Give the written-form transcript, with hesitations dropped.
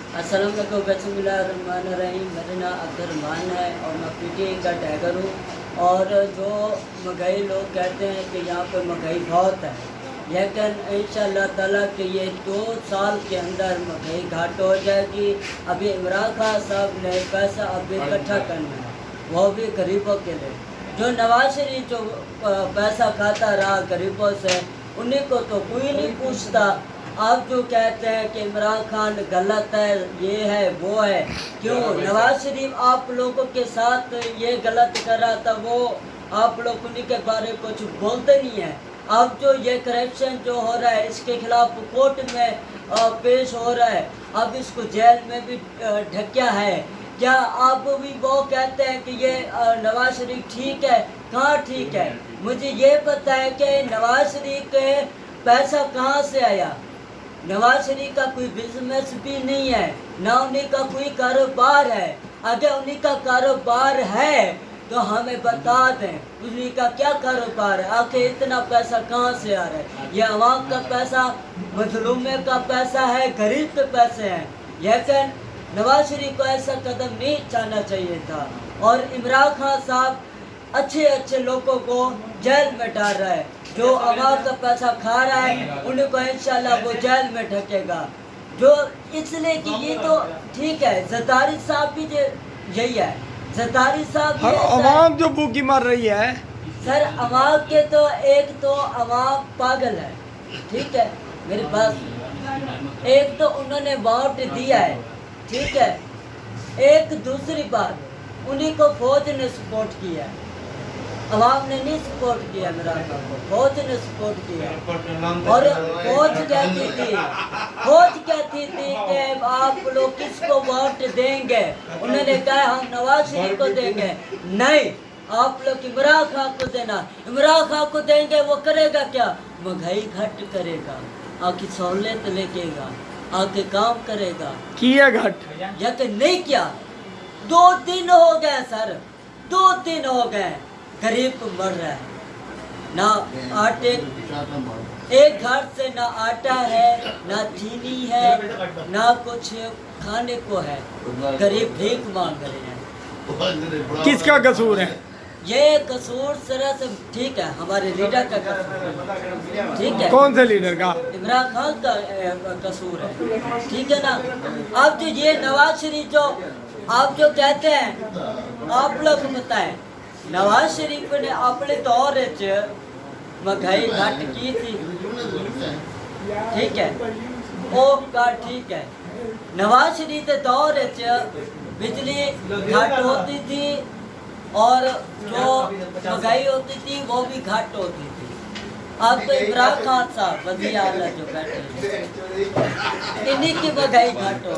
अस्सलाम वालेकुम, बिस्मिल्लाहिर्रहमानिर्रहीम। मेरा नाम अब्दुर्रहमान है और मैं पीटीआई का टैगर हूँ। और जो महंगाई लोग कहते हैं कि यहाँ पे महंगाई बहुत है, लेकिन इंशाअल्लाह ताला कि ये 2 साल के अंदर महंगाई घाट हो जाएगी। अभी इमरान खान साहब ने पैसा अभी इकट्ठा करना है, वो भी गरीबों के लिए। जो नवाज शरीफ जो पैसा खाता रहा गरीबों से, उन्हीं को तो कोई नहीं पूछता। आप जो कहते हैं कि इमरान खान गलत है, ये है वो है, क्यों नवाज शरीफ आप लोगों के साथ ये गलत कर रहा था, वो आप लोग उन्हीं के बारे में कुछ बोलते नहीं है। अब जो ये करप्शन जो हो रहा है, इसके खिलाफ कोर्ट में पेश हो रहा है, अब इसको जेल में भी ढकिया है। क्या आप भी वो कहते हैं कि ये नवाज शरीफ ठीक है? कहाँ ठीक है? मुझे ये पता है कि नवाज शरीफ के पैसा कहाँ से आया। नवाज शरीफ का कोई बिजनेस भी नहीं है, ना उन्हीं का कोई कारोबार है। अगर उन्हीं का कारोबार है तो हमें बता दें उन्हीं का क्या कारोबार है, आखिर इतना पैसा कहाँ से आ रहा है। ये अवाम का पैसा, मजलूमे का पैसा है, गरीब के पैसे हैं। लेकिन नवाज शरीफ को ऐसा कदम नहीं उठाना चाहिए था। और इमरान खान साहब अच्छे अच्छे लोगों को जेल में डाल रहा है। जो अवाम का पैसा खा रहा है उनको इंशाल्लाह वो जेल में ढकेगा। जो इसलिए कि ये तो ठीक है, जरदारी साहब भी यही है। जरदारी साहब अवाम जो भूखी मर रही है सर, अवाम के तो एक तो अवाम पागल है, ठीक है मेरे पास। एक तो उन्होंने वोट दिया है, ठीक है। एक दूसरी बात, उन्हीं को फौज ने सपोर्ट किया है, अवाम ने नहीं सपोर्ट किया। मेरा फौज ने सपोर्ट किया। और फौज कहती थी कि आप लोग किसको वोट देंगे, उन्होंने कहा हम नवाज शरीफ को देंगे। नहीं, आप लोग इमरान खान को देना। इमरान खान को देंगे, वो करेगा क्या? महंगाई घट करेगा, आके सहूलियत लेकेगा, आके काम करेगा। किया घट या कि नहीं किया? 2 दिन हो गए सर, 2 दिन हो गए गरीब मर रहा है। ना आटे, एक घर से ना आटा है, ना चीनी है, ना कुछ खाने को है। गरीब भीख मांग रहे हैं। किसका कसूर है? ये कसूर सरा से ठीक है, हमारे लीडर का कसूर, ठीक है। कौन से लीडर का? इमरान खान का कसूर है, ठीक है ना। अब जो ये नवाज शरीफ जो आप जो कहते हैं, आप लोग बताएं नवाज शरीफ ने अपने दौर महंगाई घट की थी, ठीक है, वो का ठीक है। नवाज शरीफ के दौर बिजली घट होती थी और जो महंगाई होती थी वो भी घट होती थी। अब तो इमरान खान साहब वज़ीर आला जो बैठे, इन्हीं की महंगाई घट हो